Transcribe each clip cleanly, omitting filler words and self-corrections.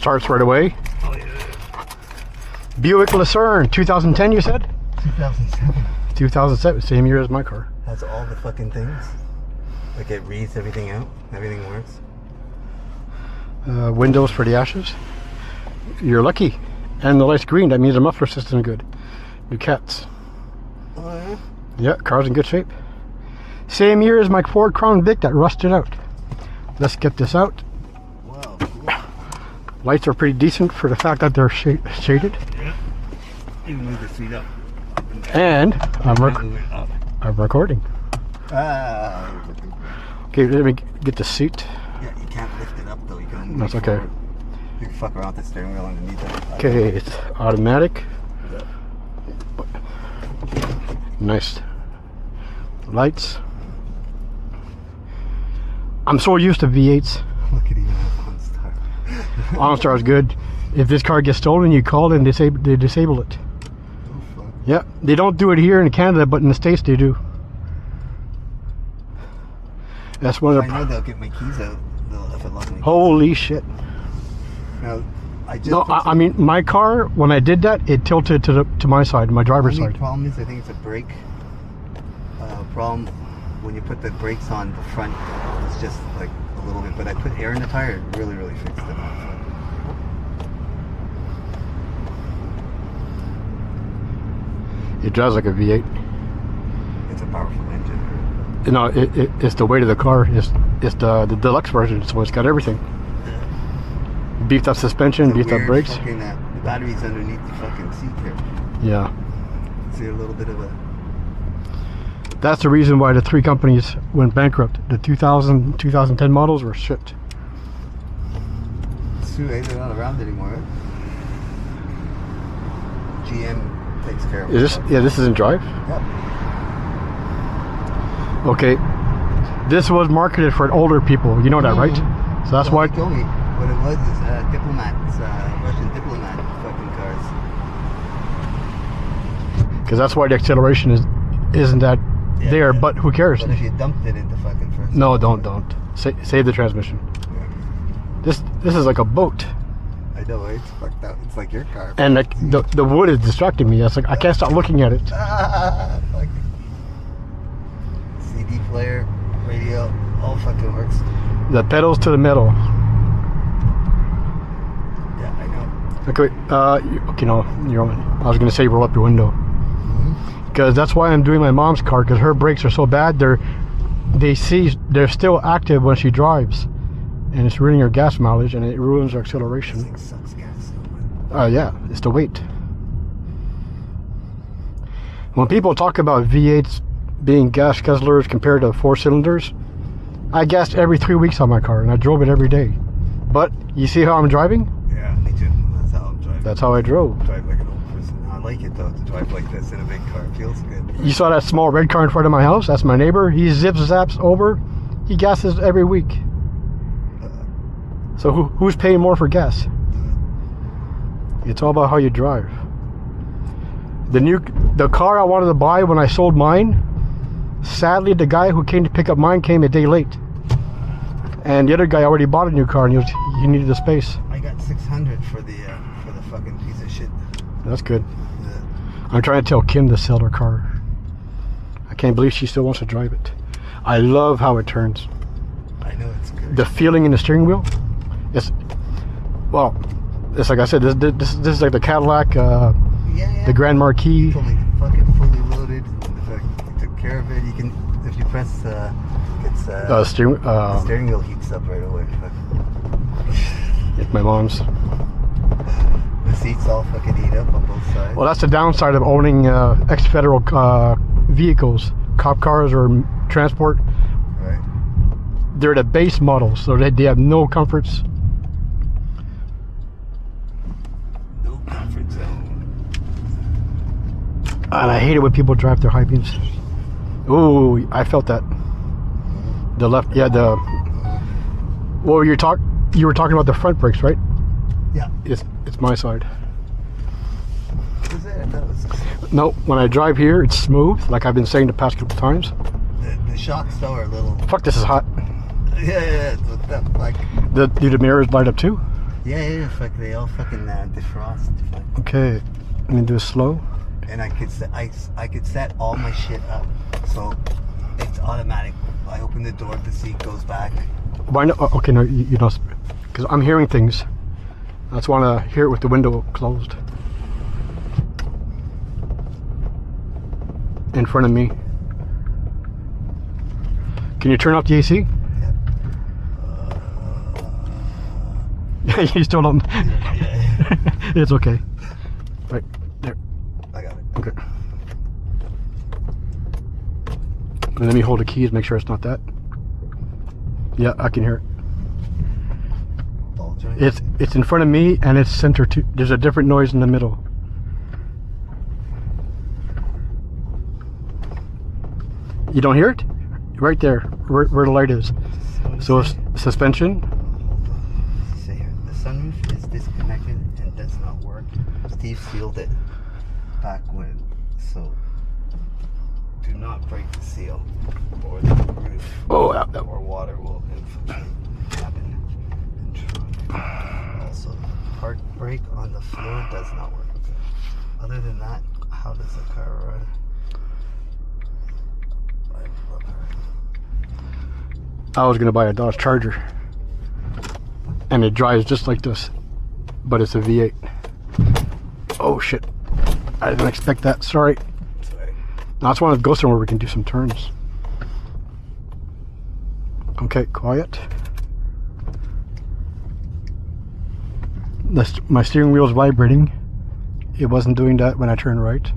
Starts right away. Oh, yeah. Buick Lecerne, 2010 you said? 2007. 2007, same year as my car. Has all the fucking things. Like it reads everything out. Everything works. Windows for the ashes. You're lucky. And the light's green, that means the muffler system is good. New cats. Oh, yeah? Yeah, car's in good shape. Same year as my Ford Crown Vic that rusted out. Let's get this out. Wow, cool. Lights are pretty decent for the fact that they're shaded. Yeah. You can move the seat up. And I'm up. recording. Ah. Okay, let me get the seat. Yeah, you can't lift it up though. You can. That's okay. Forward. You can fuck around with the steering wheel underneath it. Okay, it's automatic. Nice lights. I'm so used to V8s. Look at even that OnStar. OnStar is good. If this car gets stolen, you call and they disable it. Oh, fuck. Yeah, they don't do it here in Canada, but in the States they do. That's one of the. I know they'll get my keys out. If it locks me. Holy shit! Now, I just. No, I mean my car. When I did that, it tilted to my side, my driver's The only side. problem is I think it's a brake problem. When you put the brakes on the front, it's just like a little bit. But I put air in the tire, it really fixed it. It drives like a V8. It's a powerful engine. You know, it's the weight of the car. It's the deluxe version, so it's got everything. Beefed up suspension, beefed up brakes. Fucking, the battery's underneath the fucking seat here. Yeah. See a little bit of a. That's the reason why the three companies went bankrupt. The 2010 models were shit. They're not around anymore. Right? GM takes care of it. Is this? Yeah, this is in drive. Yep. Okay. This was marketed for older people. You know that, right? So that's why. He told me what it was is diplomats, Russian diplomat fucking cars. Because that's why the acceleration isn't that there. Yeah. But who cares? But if you dumped it into fucking first. No, don't. Save the transmission. Yeah. This is like a boat. I know, right? It's fucked up. It's like your car. And like the wood is distracting me. It's like I can't stop looking at it. Fuck. CD player, radio, all fucking works. The pedals to the metal. Yeah, I know. Okay, no, I was gonna say roll up your window. Because that's why I'm doing my mom's car, because her brakes are so bad they're still active when she drives, and it's ruining her gas mileage and it ruins her This acceleration. thing sucks gas so much. Yeah, it's the weight. When people talk about V8s being gas guzzlers compared to 4-cylinders, I gassed every 3 weeks on my car and I drove it every day. But you see how I'm driving? Yeah, me too. That's how I'm driving. That's how I drove. Drive like an old person. I like it though to drive like this in a big car. It feels good. You saw that small red car in front of my house? That's my neighbor. He zip-zaps over. He gasses every week. So who's paying more for gas? It's all about how you drive. The car I wanted to buy when I sold mine, sadly the guy who came to pick up mine came a day late. And the other guy already bought a new car and he needed the space. I got 600 for the fucking piece of shit. That's good. Yeah. I'm trying to tell Kim to sell her car. I can't believe she still wants to drive it. I love how it turns. I know it's good. The feeling in the steering wheel, it's like I said, this is like the Cadillac, the Grand Marquis. Fully loaded. The fact you took care of it. You can, if you press, the steering wheel heats up right away. It's my mom's. The seats all fucking heat up on both sides. Well, that's the downside of owning ex-federal vehicles, cop cars or transport. Right. They're the base models, so they have no comforts. No comfort zone. And I hate it when people drive their high beams. Ooh, I felt that. The left, yeah, well, you were talking about the front brakes, right? Yeah. It's my side. Was it? I thought it was. No, when I drive here, it's smooth, like I've been saying the past couple times. The shocks though are a little. Fuck, this is hot. Yeah. Like. Do the mirrors light up too? Yeah, fuck, they all fucking defrost. Fuck. Okay, let me do it slow. And I could set all my shit up, so it's automatic. I open the door, the seat goes back. Why not? Okay, no, you know, because I'm hearing things. I just want to hear it with the window closed. In front of me. Can you turn off the AC? Yep. You still don't. Yeah. It's okay. Right there. I got it. Okay. And let me hold the keys, make sure it's not that. Yeah, I can hear it. Ball joint. It's in front of me and it's center too. There's a different noise in the middle. You don't hear it? Right there, where the light is. So it's suspension. See here, the sunroof is disconnected and does not work. Steve sealed it back when, so do not break the seal or the roof. Oh, Or water will infiltrate the cabin and trunk. Also, park brake on the floor does not work. Okay. Other than that, how does the car run? I love her. I was gonna buy a Dodge Charger, and it drives just like this, but it's a V8. Oh shit! I didn't expect that. Sorry. Sorry. Now I just want to go somewhere we can do some turns. Okay, quiet. My steering wheel's vibrating. It wasn't doing that when I turned right.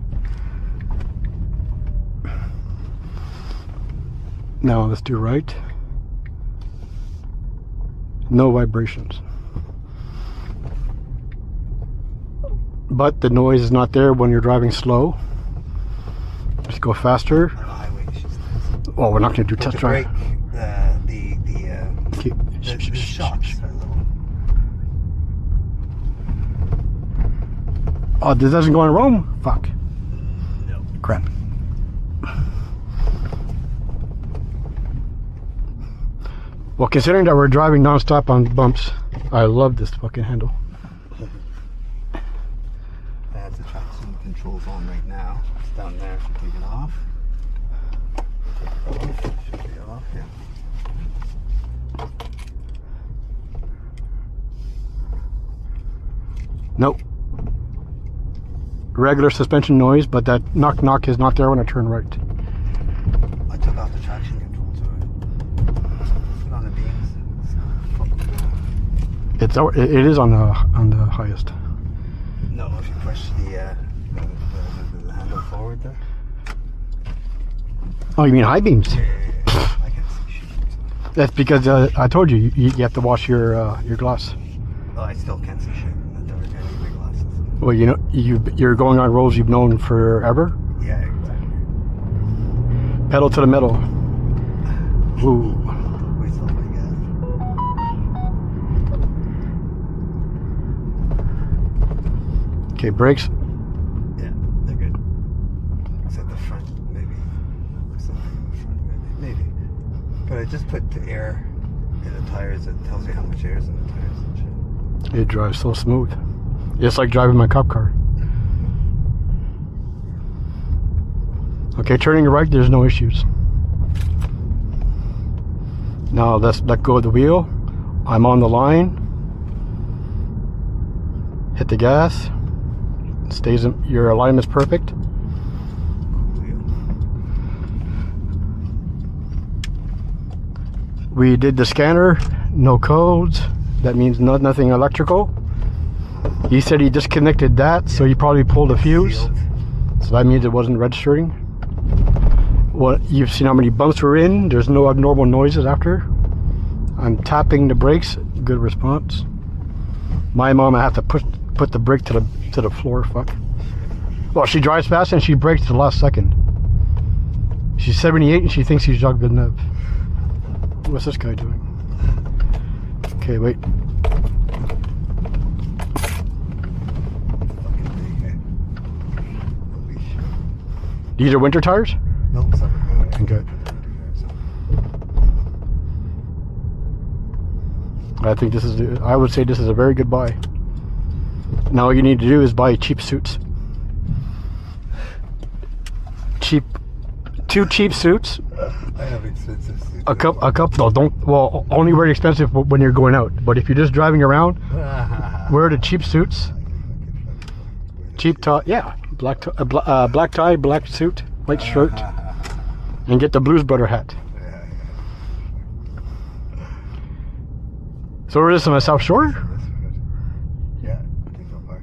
Now let's do right. No vibrations. But the noise is not there when you're driving slow. Just go faster. On the highway, she's nice. Oh, we're not going to do With test the drive. brake, Okay. the shocks are little. Oh, this doesn't go in Rome? Fuck. No. Crap. Well, considering that we're driving non-stop on bumps, I love this fucking handle. I have the traction controls on right now. It's down there. If you take it off. Take it off. Should be off. Yeah. Nope. Regular suspension noise, but that knock knock is not there when I turn right. I took off the traction control to it. On the beams. It is on the highest. No, if you push the handle forward there. Oh, you mean high beams? Yeah. I can see shit. That's because I told you you have to wash your glass. Oh, I still can't see shit. I need my glasses. Well, you know you're going on roads you've known forever. Yeah, exactly. Pedal to the metal. Ooh. Wait till I get. Okay, brakes. Yeah, they're good. Except the front, maybe. Something in the front, maybe. But I just put the air in the tires. It tells you how much air is in the tires and shit. It drives so smooth. It's like driving my cop car. Okay, turning right, there's no issues. Now let's let go of the wheel. I'm on the line. Hit the gas. Stays in, your alignment's perfect. We did the scanner, no codes. That means nothing electrical. He said he disconnected that, so he probably pulled a fuse. Sealed. So that means it wasn't registering. Well, you've seen how many bumps we're in. There's no abnormal noises after. I'm tapping the brakes. Good response. My mom, I have to put the brake to the floor. Fuck. Well, she drives fast and she brakes the last second. She's 78 and she thinks she's Jacques Villeneuve. What's this guy doing? Okay, wait. These are winter tires? Nope, sorry. Okay. I think this is, I would say this is a very good buy. Now all you need to do is buy cheap suits. Two cheap suits. I have expensive suits. A cup. No, don't. Well, only very expensive when you're going out. But if you're just driving around, wear the cheap suits. Cheap tie. Yeah, black tie, black suit, white shirt, and get the Blues Brother hat. So we're just on the South Shore. Yeah, I think so far.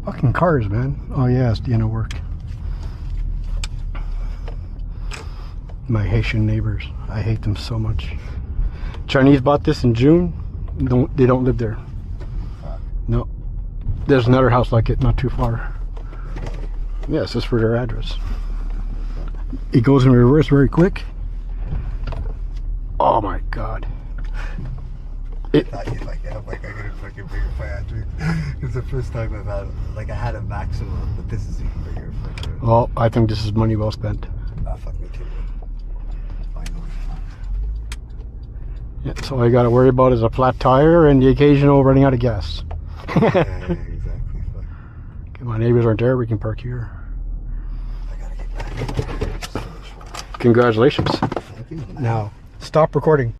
Fucking cars, man. Oh yeah, it's the end of work. My Haitian neighbors, I hate them so much. Chinese bought this in June. They don't live there. No, there's another house like it, not too far. Yes, this is for their address. It goes in reverse very quick. Oh my god. I thought you'd like it. I'm like, I gotta fucking bigger fire. It's the first time I've had, like, I had a maximum, but this is even bigger. Well, I think this is money well spent. Fuck me too. Finally. Yeah, so all you gotta worry about is a flat tire and the occasional running out of gas. Yeah, exactly. Fuck. Okay, my neighbors aren't there, we can park here. I gotta get back. Congratulations. Thank you. Now, stop recording.